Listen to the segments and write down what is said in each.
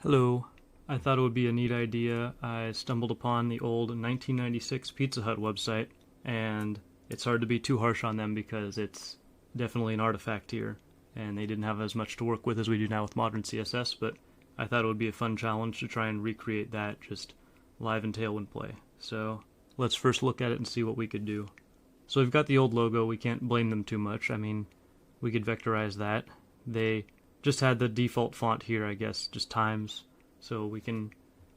Hello. I thought it would be a neat idea. I stumbled upon the old 1996 Pizza Hut website, and it's hard to be too harsh on them because it's definitely an artifact here, and they didn't have as much to work with as we do now with modern CSS, but I thought it would be a fun challenge to try and recreate that just live in Tailwind play. So let's first look at it and see what we could do. So we've got the old logo. We can't blame them too much. I mean, we could vectorize that. They just had the default font here, I guess, just Times. So we can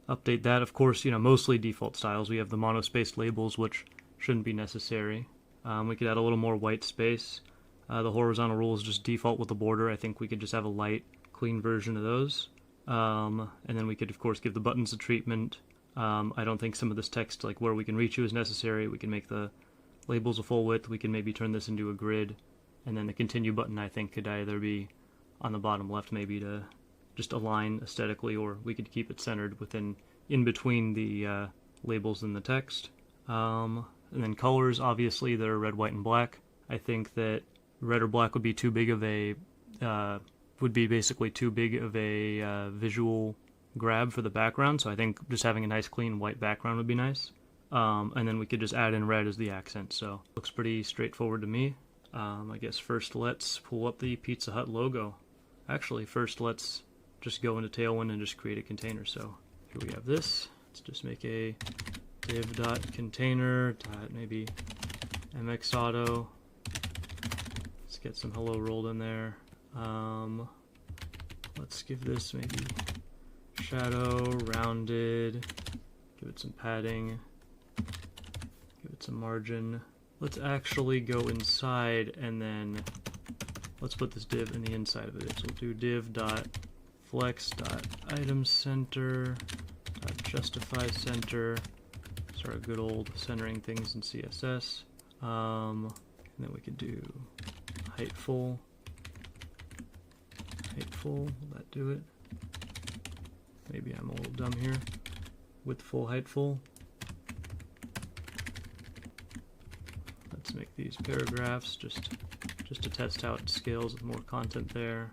update that. Of course, mostly default styles. We have the monospaced labels, which shouldn't be necessary. We could add a little more white space. The horizontal rule is just default with the border. I think we could just have a light, clean version of those. And then we could, of course, give the buttons a treatment. I don't think some of this text, like where we can reach you, is necessary. We can make the labels a full width. We can maybe turn this into a grid. And then the continue button, I think, could either be on the bottom left, maybe to just align aesthetically, or we could keep it centered in between the labels and the text. And then colors, obviously, they're red, white, and black. I think that red or black would be too big of a visual grab for the background. So I think just having a nice clean white background would be nice. And then we could just add in red as the accent. So looks pretty straightforward to me. I guess first let's pull up the Pizza Hut logo. Actually, first let's just go into Tailwind and just create a container. So here we have this. Let's just make a div.container. Maybe mxauto. Let's get some hello rolled in there. Let's give this maybe shadow, rounded. Give it some padding. Give it some margin. Let's actually go inside and then let's put this div in the inside of it. So we'll do div.flex.itemCenter.justifyCenter. Start a good old centering things in CSS. And then we could do heightful. Will that do it? Maybe I'm a little dumb here. Widthful, heightful. Let's make these paragraphs just to test how it scales with more content there.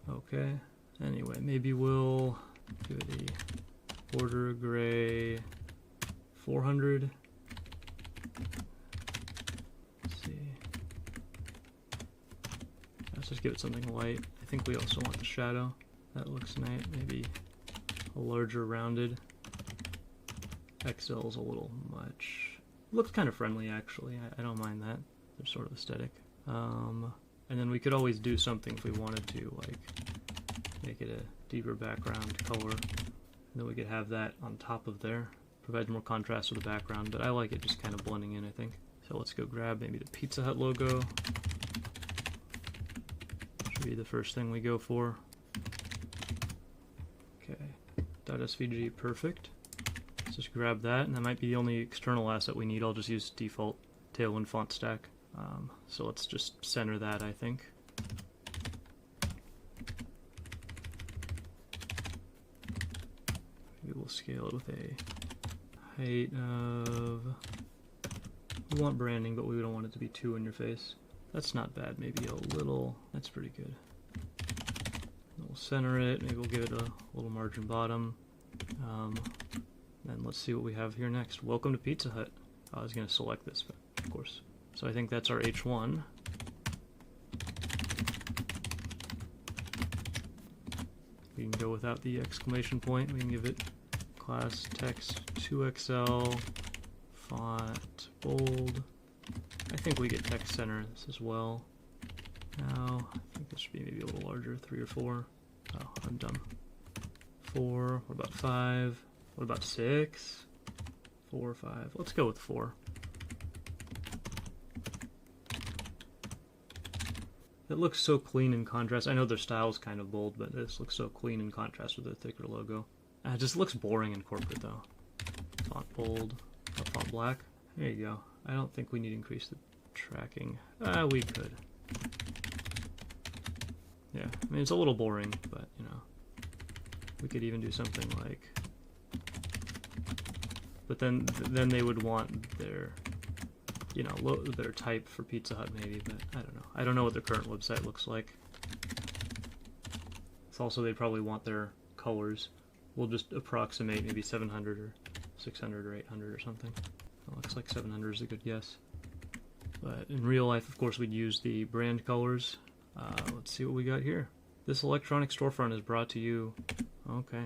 Okay. Anyway, maybe we'll do a border gray 400. Let's see. Let's just give it something light. I think we also want the shadow. That looks nice. Maybe a larger rounded. XL is a little much. Looks kind of friendly, actually. I don't mind that. They're sort of aesthetic. And then we could always do something if we wanted to, like make it a deeper background color. And then we could have that on top of there. Provides more contrast with the background, but I like it just kind of blending in, I think. So let's go grab maybe the Pizza Hut logo. Should be the first thing we go for. Okay. .svg, perfect. Let's just grab that, and that might be the only external asset we need. I'll just use default Tailwind font stack. So let's just center that, I think. Maybe we'll scale it with a height of... We want branding, but we don't want it to be too in your face. That's not bad. Maybe a little... That's pretty good. We'll center it. Maybe we'll give it a little margin bottom. And let's see what we have here next. Welcome to Pizza Hut. I was going to select this, but of course. So I think that's our H1. We can go without the exclamation point. We can give it class text 2XL, font bold. I think we get text center this as well. Now, I think this should be maybe a little larger, 3 or 4. Oh, I'm dumb. 4, what about 5? What about 6? 4 or 5? Let's go with 4. It looks so clean in contrast. I know their style is kind of bold, but this looks so clean in contrast with the thicker logo. It just looks boring and corporate though. Font bold, font black. There you go. I don't think we need to increase the tracking. We could. Yeah, I mean it's a little boring, but we could even do something like. But then they would want their, their type for Pizza Hut maybe. But I don't know. I don't know what their current website looks like. width. Also, they probably want their colors. We'll just approximate maybe 700 or 600 or 800 or something. It looks like 700 is a good guess. But in real life, of course, we'd use the brand colors. Let's see what we got here. This electronic storefront is brought to you. Okay.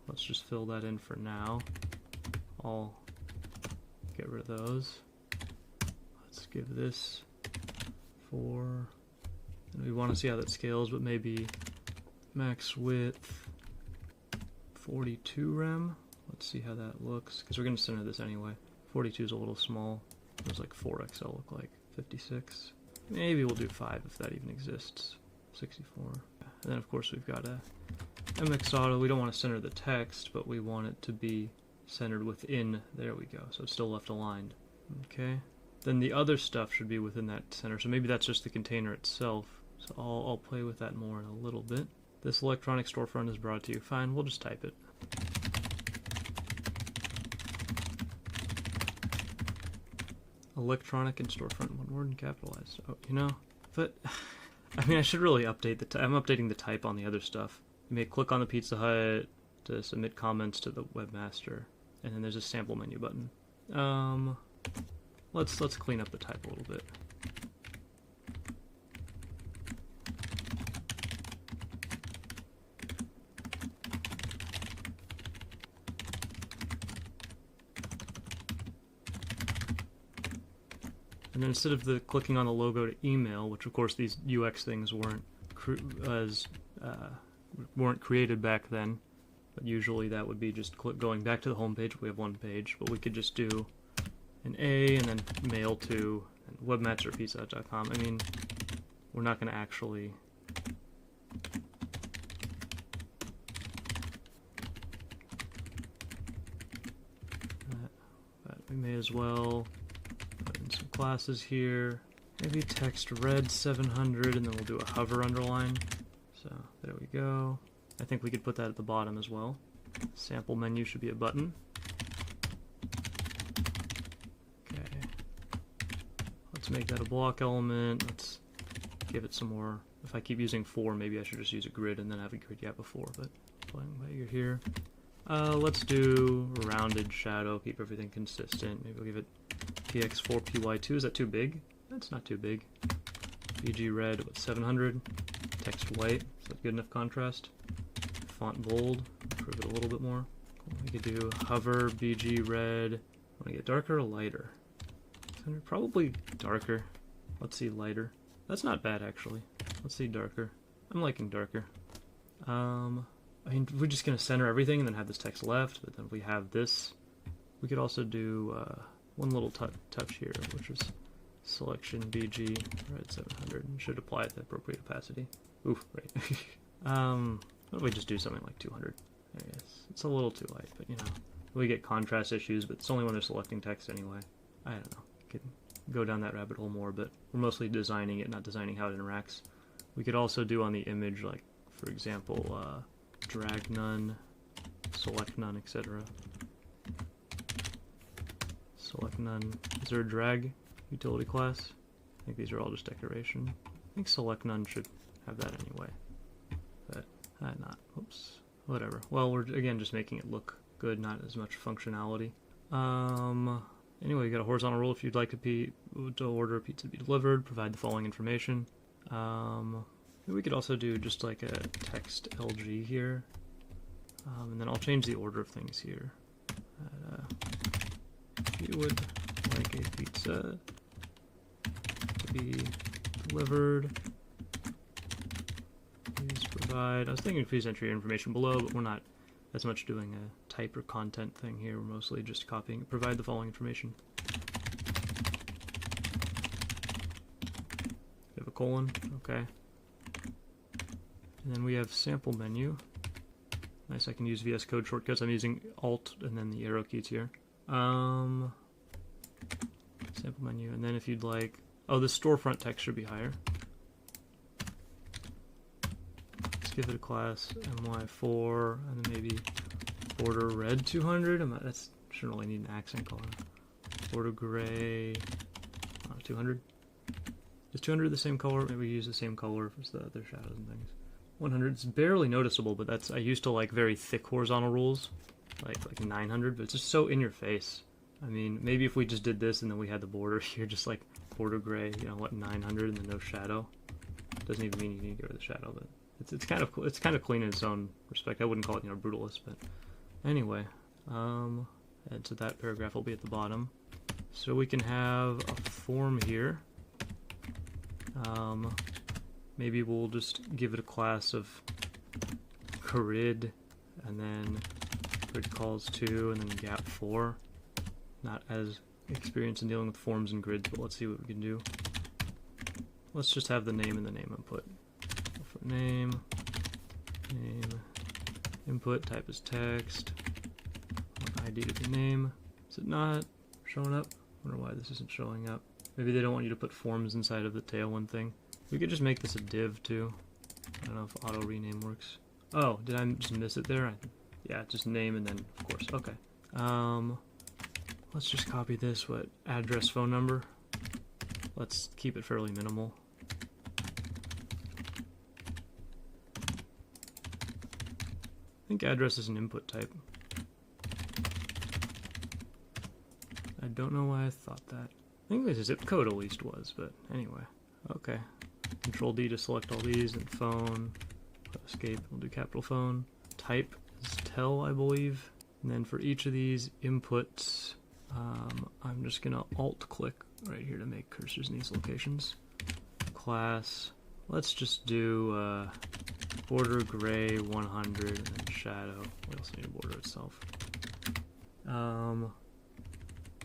Let's just fill that in for now. I'll get rid of those. Let's give this 4. And we want to see how that scales, but maybe max width 42 rem. Let's see how that looks, because we're going to center this anyway. 42 is a little small. It was like 4XL look like. 56. Maybe we'll do 5 if that even exists. 64. And then of course we've got a MX Auto. We don't want to center the text, but we want it to be centered within. There we go. So it's still left aligned. Okay. Then the other stuff should be within that center. So maybe that's just the container itself. So I'll play with that more in a little bit. This electronic storefront is brought to you. Fine, we'll just type it. Electronic and storefront, one word and capitalized. Oh, you know, but I mean, I should really update the I'm updating the type on the other stuff. You may click on the Pizza Hut to submit comments to the webmaster, and then there's a sample menu button. Let's clean up the type a little bit. And then instead of clicking on the logo to email, which of course these UX things weren't created back then, but usually that would be just going back to the home page. We have one page, but we could just do an A and then mail to webmasterpizza.com. I mean, we're not going to actually but we may as well put in some classes here. Maybe text red 700, and then we'll do a hover underline. So there we go. I think we could put that at the bottom as well. Sample menu should be a button. Okay. Let's make that a block element. Let's give it some more. If I keep using 4, maybe I should just use a grid and then have a grid gap before, but playing by ear here. Let's do rounded shadow, keep everything consistent. Maybe we'll give it px4py2. Is that too big? That's not too big. BG red with 700. Text white. Is that good enough contrast? Font bold. Improve it a little bit more. We could do hover BG red. Want to get darker or lighter? Probably darker. Let's see lighter. That's not bad actually. Let's see darker. I'm liking darker. I mean, we're just gonna center everything and then have this text left, but then we have this. We could also do one little touch here, which is selection BG red 700, and should apply at the appropriate opacity. Oof, right. What if we just do something like 200? I guess it's a little too light, but you know, we get contrast issues, but it's only when they're selecting text anyway. I don't know. Could go down that rabbit hole more, but we're mostly designing it, not designing how it interacts. We could also do on the image, like for example, drag none, select none, etc. Select none. Is there a drag utility class? I think these are all just decoration. I think select none should have that anyway, but not. Oops. Whatever. Well, we're again just making it look good, not as much functionality. Anyway, you got a horizontal rule if you'd like to order a pizza to be delivered. Provide the following information. We could also do just like a text LG here, and then I'll change the order of things here. If you would like a pizza to be delivered, please provide. I was thinking please enter your information below, but we're not as much doing a type or content thing here. We're mostly just copying. Provide the following information. We have a colon. Okay. And then we have sample menu. Nice, I can use VS Code shortcuts. I'm using Alt and then the arrow keys here. Sample menu, and then if you'd like, oh, the storefront text should be higher. Let's give it a class my4, and then maybe border red 200. That's shouldn't really need an accent color. Border gray 200. Is 200 the same color? Maybe we use the same color as the other shadows and things. 100 is barely noticeable, but that's, I used to like very thick horizontal rules, like 900, but it's just so in your face. I mean, maybe if we just did this and then we had the border here, just like border gray, you know, what, 900 and then no shadow. Doesn't even mean you need to get rid of the shadow, but it's kind of clean in its own respect. I wouldn't call it, you know, brutalist, but anyway, and so that paragraph will be at the bottom. So we can have a form here. Maybe we'll just give it a class of grid, and then grid calls 2, and then gap 4. Not as experienced in dealing with forms and grids, but let's see what we can do. Let's just have the name in the name input. For name, input, type is text, ID to the name. Is it not showing up? I wonder why this isn't showing up. Maybe they don't want you to put forms inside of the Tailwind thing. We could just make this a div too. I don't know if auto rename works. Oh, did I just miss it there? Yeah, just name and then of course. Okay. Let's just copy this. What, address, phone number? Let's keep it fairly minimal. I think address is an input type. I don't know why I thought that. I think the zip code at least was, but anyway. Okay. Control D to select all these, and phone. Escape, we'll do capital phone. Type is tel, I believe. And then for each of these inputs, I'm just gonna alt click right here to make cursors in these locations. Class, let's just do border gray 100 and then shadow. We also need a border itself. And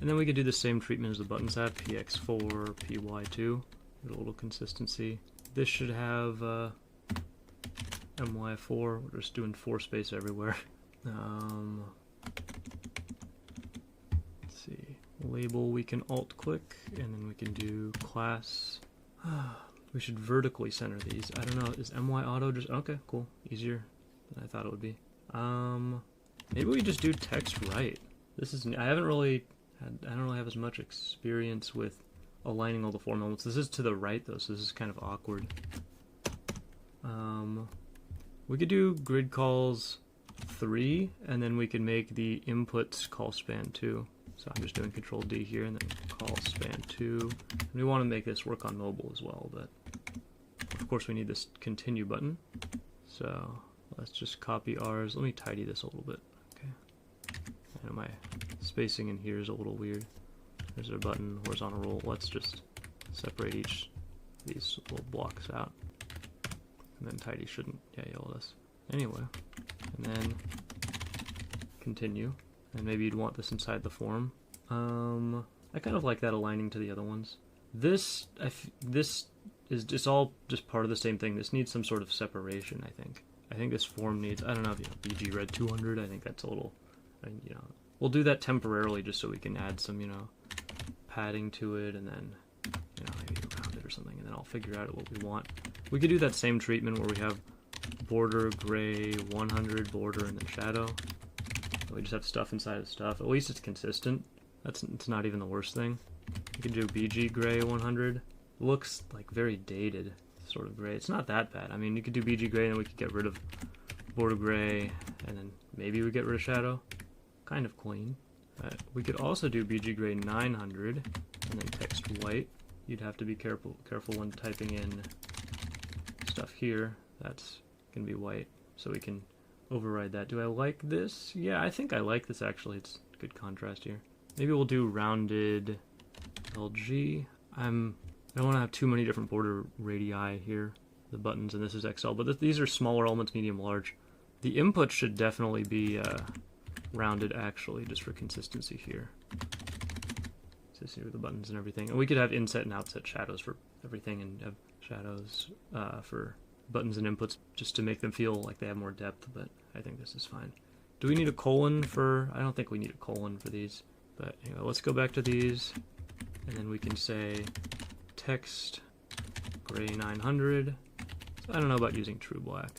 then we could do the same treatment as the buttons have, px4, py2, get a little consistency. This should have my4, we're just doing 4 space everywhere. Let's see, label we can alt click, and then we can do class. We should vertically center these. I don't know, is my auto just, okay, cool, easier than I thought it would be. Maybe we just do text right. This is, I don't really have as much experience with aligning all the form elements. This is to the right though, so this is kind of awkward. We could do grid calls 3, and then we can make the inputs call span 2. So I'm just doing Control D here, and then call span 2. And we want to make this work on mobile as well, but of course we need this continue button. So let's just copy ours. Let me tidy this a little bit. Okay. I know my spacing in here is a little weird. There's our button, horizontal roll. Let's just separate each of these little blocks out. And then tidy shouldn't yell at us. Anyway, and then continue. And maybe you'd want this inside the form. I kind of like that aligning to the other ones. This is just all just part of the same thing. This needs some sort of separation, I think. I think this form needs, I don't know, BG red 200, I think that's a little, we'll do that temporarily just so we can add some, padding to it, and then, maybe around it or something, and then I'll figure out what we want. We could do that same treatment where we have border gray 100 border and then shadow. We just have stuff inside of stuff. At least it's consistent. It's not even the worst thing. You could do BG gray 100. It looks like very dated sort of gray. It's not that bad. I mean, you could do BG gray and then we could get rid of border gray, and then maybe we get rid of shadow. Kind of clean. We could also do BG gray 900 and then text white. You'd have to be careful when typing in stuff here. That's gonna be white, so we can override that. Do I like this? Yeah, I think I like this actually. It's good contrast here. Maybe we'll do rounded LG. I don't want to have too many different border radii here. The buttons, and this is XL, but these are smaller elements, medium, large. The input should definitely be rounded actually, just for consistency here. Consistency with the buttons and everything. And we could have inset and outset shadows for everything, and have shadows for buttons and inputs just to make them feel like they have more depth, but I think this is fine. Do we need a colon for, I don't think we need a colon for these, but anyway, let's go back to these, and then we can say text gray 900. So I don't know about using true black,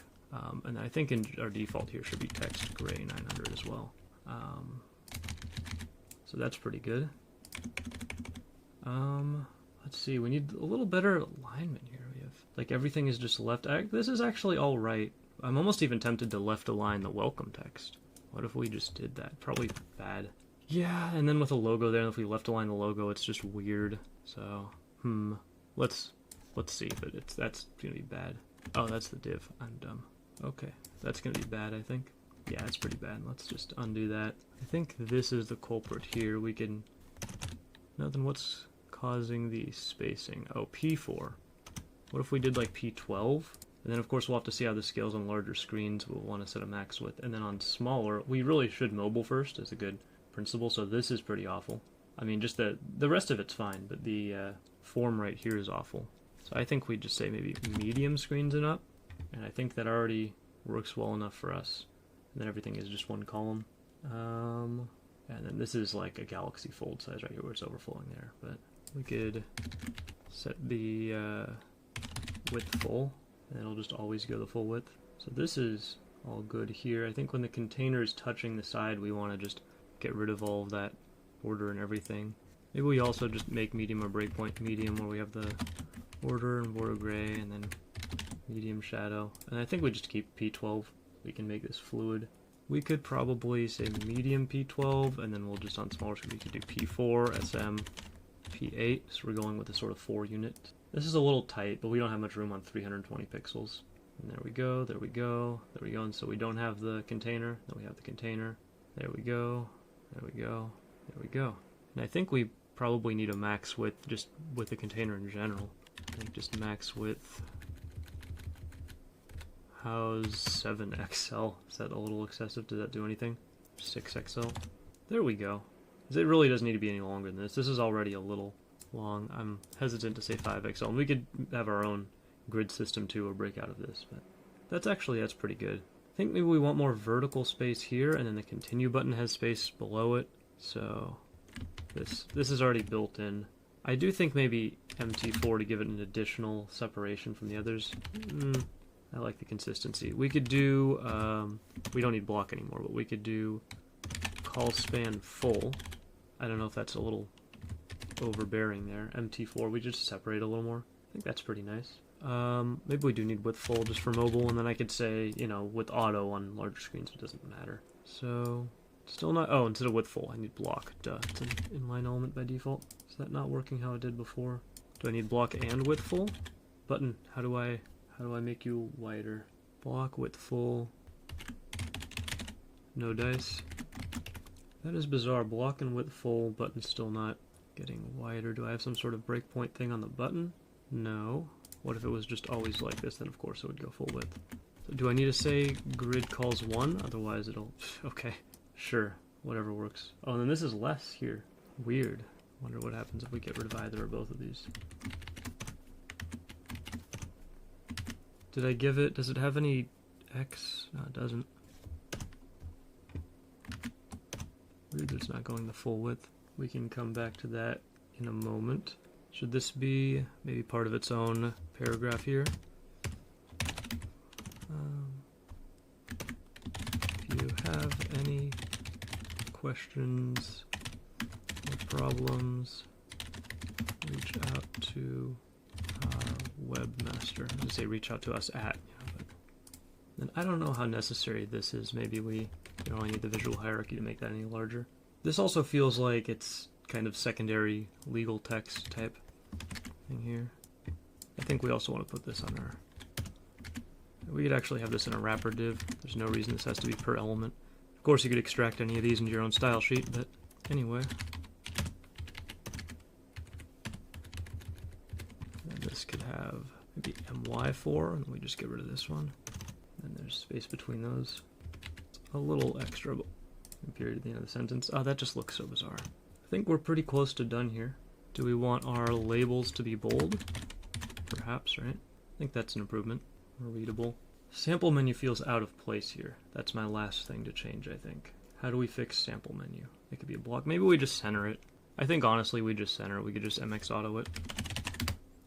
and I think in our default here should be text gray 900 as well. So that's pretty good. Let's see, we need a little better alignment here. We have, like, everything is just left. This is actually all right. I'm almost even tempted to left align the welcome text. What if we just did that? Probably bad. Yeah, and then with a logo there, if we left align the logo, it's just weird. So, let's see if that's gonna be bad. Oh, that's the div. I'm dumb. Okay, that's gonna be bad, I think. Yeah, it's pretty bad. Let's just undo that. I think this is the culprit here. We can... No, then what's causing the spacing? Oh, P4. What if we did like P12? And then of course we'll have to see how this scales on larger screens. We'll want to set a max width. And then on smaller, we really should mobile first as a good principle. So this is pretty awful. I mean, just the rest of it's fine, but the form right here is awful. So I think we just say maybe medium screens and up. And I think that already works well enough for us. And then everything is just one column. And then this is like a galaxy fold size right here where it's overflowing there. But we could set the width full, and it'll just always go the full width. So this is all good here. I think when the container is touching the side, we want to just get rid of all of that border and everything. Maybe we also just make medium a breakpoint medium where we have the border and border gray, and then medium shadow. And I think we just keep P12. We can make this fluid. We could probably say medium P12, and then we'll just on smaller screen we could do P4, SM, P8. So we're going with a sort of 4 unit. This is a little tight, but we don't have much room on 320 pixels. And there we go, there we go, there we go. And so we don't have the container, then we have the container. There we go, there we go, there we go. And I think we probably need a max width just with the container in general. I think just max width. How's 7XL? Is that a little excessive? Does that do anything? 6XL? There we go. It really doesn't need to be any longer than this. This is already a little long. I'm hesitant to say 5XL. And we could have our own grid system too, or break out of this, but that's pretty good. I think maybe we want more vertical space here, and then the continue button has space below it. So this is already built in. I do think maybe MT4 to give it an additional separation from the others. I like the consistency. We could do, we don't need block anymore, but we could do call span full. I don't know if that's a little overbearing there. MT4, we just separate a little more. I think that's pretty nice. Maybe we do need width full just for mobile, and then I could say, you know, with auto on larger screens, it doesn't matter. So, still not, oh, instead of width full, I need block. Duh, it's an inline element by default. Is that not working how it did before? Do I need block and width full? Button, how do I make you wider? Block, width full. No dice. That is bizarre. Block and width full, button still not getting wider. Do I have some sort of breakpoint thing on the button? No. What if it was just always like this? Then of course it would go full width. So do I need to say grid calls 1? Otherwise it'll... Okay, sure. Whatever works. Oh, and then this is less here. Weird. Wonder what happens if we get rid of either or both of these. Did I give it... Does it have any X? No, it doesn't. Weird that it's not going the full width. We can come back to that in a moment. Should this be maybe part of its own paragraph here? If you have any questions or problems, reach out to our webmaster. I'm going to say reach out to us at. But then I don't know how necessary this is. Maybe we only need the visual hierarchy to make that any larger. This also feels like it's kind of secondary legal text type thing here. I think we also want to put this on our... We could actually have this in a wrapper div. There's no reason this has to be per element. Of course you could extract any of these into your own style sheet, but anyway. And this could have maybe MY4, and we just get rid of this one. And there's space between those. It's a little extra period at the end of the sentence. Oh, that just looks so bizarre. I think we're pretty close to done here. Do we want our labels to be bold? Perhaps, right? I think that's an improvement. More readable. Sample menu feels out of place here. That's my last thing to change, I think. How do we fix sample menu? It could be a block. Maybe we just center it. I think honestly we just center it. We could just MX auto it.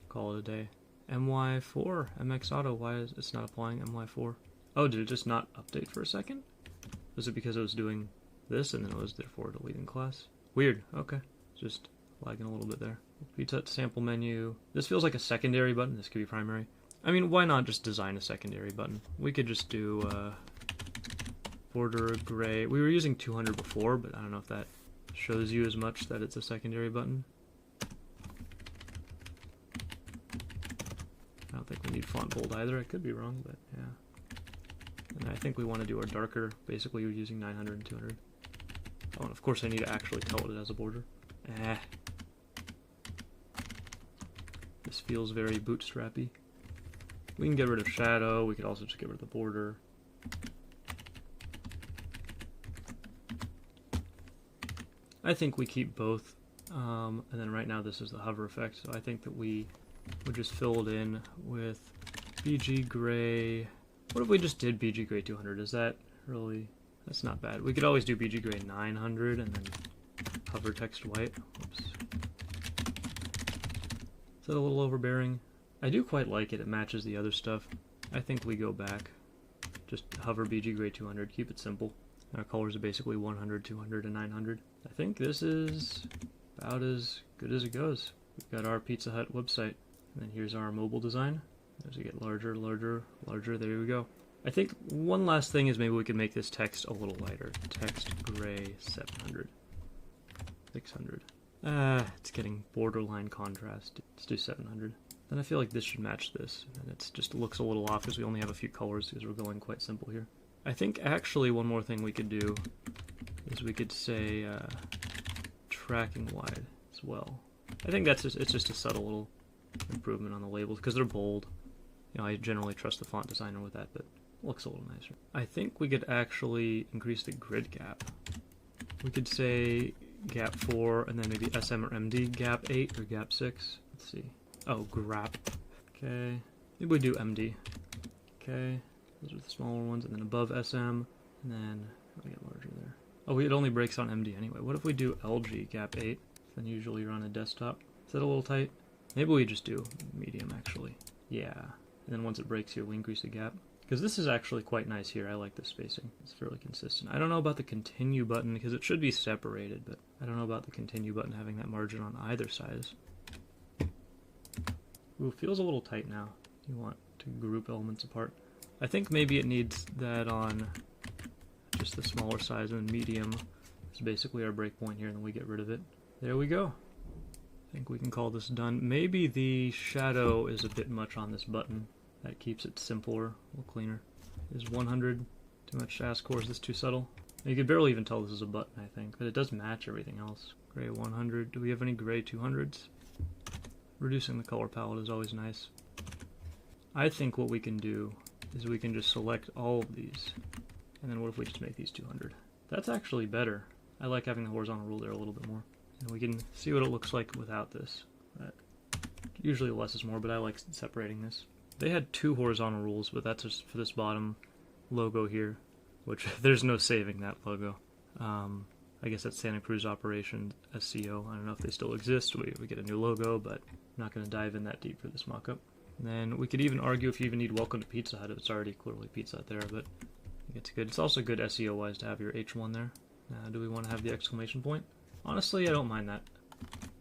Call it a day. MY4, MX auto, why is it's not applying MY4? Oh, did it just not update for a second? Was it because it was doing this and then it was therefore deleting class? Weird, okay. Just lagging a little bit there. Pizza Hut sample menu. This feels like a secondary button. This could be primary. I mean, why not just design a secondary button? We could just do border gray. We were using 200 before, but I don't know if that shows you as much that it's a secondary button. I don't think we need font bold either. I could be wrong, but yeah. And I think we want to do our darker. Basically, we're using 900 and 200. Oh, and of course I need to actually tell it as a border. This feels very bootstrappy. We can get rid of shadow. We could also just get rid of the border. I think we keep both. And then right now this is the hover effect. So I think that we would just fill it in with BG gray. What if we just did BG gray 200? Is that really... That's not bad. We could always do BG gray 900 and then hover text white. Oops. Is that a little overbearing? I do quite like it. It matches the other stuff. I think we go back. Just hover BG gray 200. Keep it simple. Our colors are basically 100, 200, and 900. I think this is about as good as it goes. We've got our Pizza Hut website. And then here's our mobile design. As we get larger, larger, larger, there we go. I think one last thing is maybe we could make this text a little lighter. Text gray 700. 600. It's getting borderline contrast. Let's do 700. Then I feel like this should match this. And it just looks a little off because we only have a few colors because we're going quite simple here. I think actually one more thing we could do is we could say tracking wide as well. I think that's it's just a subtle little improvement on the labels because they're bold. You know, I generally trust the font designer with that, but it looks a little nicer. I think we could actually increase the grid gap. We could say gap 4 and then maybe SM or MD, gap 8 or gap 6. Let's see. Oh, grap. Okay. Maybe we do MD. Okay. Those are the smaller ones, and then above SM, and then we get larger there. Oh, it only breaks on MD anyway. What if we do LG gap 8? Then usually you're on a desktop. Is that a little tight? Maybe we just do medium actually. Yeah. And then once it breaks here, we increase the gap. Because this is actually quite nice here. I like the spacing. It's fairly consistent. I don't know about the continue button because it should be separated, but I don't know about the continue button having that margin on either side. Ooh, feels a little tight now. You want to group elements apart. I think maybe it needs that on just the smaller size, and medium is basically our breakpoint here, and then we get rid of it. There we go. I think we can call this done. Maybe the shadow is a bit much on this button. That keeps it simpler, a little cleaner. Is 100 too much to ask, or is this too subtle? You could barely even tell this is a button, I think, but it does match everything else. Gray 100. Do we have any gray 200s? Reducing the color palette is always nice. I think what we can do is we can just select all of these, and then what if we just make these 200? That's actually better. I like having the horizontal rule there a little bit more. And we can see what it looks like without this. Usually less is more, but I like separating this. They had 2 horizontal rules, but that's just for this bottom logo here, which there's no saving that logo. I guess that's Santa Cruz Operation SCO. I don't know if they still exist. We get a new logo, but I'm not going to dive in that deep for this mockup. And then we could even argue if you even need Welcome to Pizza Hut. It's already clearly Pizza Hut there, but I think it's good. It's also good SEO-wise to have your H1 there. Now, do we want to have the exclamation point? Honestly, I don't mind that.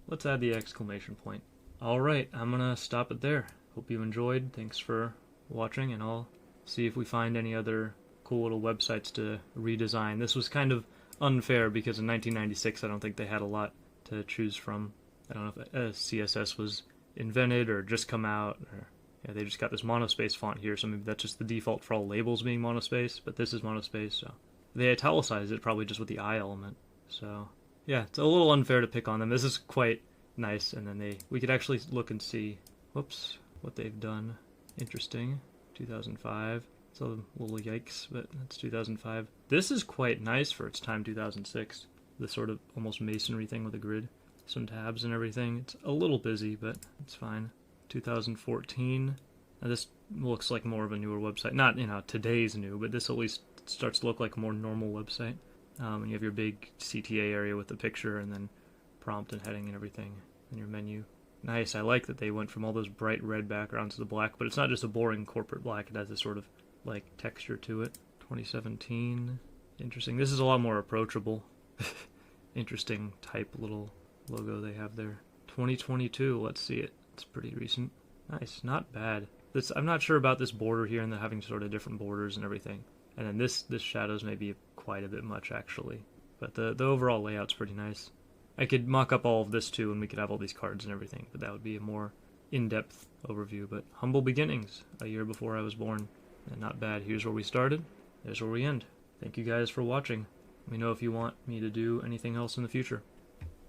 Let's add the exclamation point. Alright, I'm going to stop it there. Hope you enjoyed. Thanks for watching, and I'll see if we find any other cool little websites to redesign. This was kind of unfair because in 1996 I don't think they had a lot to choose from. I don't know if CSS was invented or just come out, or yeah, they just got this monospace font here, so maybe that's just the default for all labels being monospace, but this is monospace, so they italicized it probably just with the I element. So yeah, it's a little unfair to pick on them. This is quite nice, and then we could actually look and see, whoops, what they've done. Interesting. 2005. It's a little yikes, but that's 2005. This is quite nice for its time, 2006. The sort of almost masonry thing with a grid. Some tabs and everything. It's a little busy, but it's fine. 2014. Now this looks like more of a newer website. Not, today's new, but this at least starts to look like a more normal website. And you have your big CTA area with the picture, and then prompt and heading and everything, and your menu. Nice. I like that they went from all those bright red backgrounds to the black, but it's not just a boring corporate black. It has this sort of like texture to it. 2017. Interesting. This is a lot more approachable. Interesting type little logo they have there. 2022, let's see it. It's pretty recent. Nice, not bad. I'm not sure about this border here and the having sort of different borders and everything. And then this shadows maybe quite a bit much actually. But the overall layout's pretty nice. I could mock up all of this too and we could have all these cards and everything, but that would be a more in-depth overview. But humble beginnings, a year before I was born. And not bad. Here's where we started. There's where we end. Thank you guys for watching. Let me know if you want me to do anything else in the future.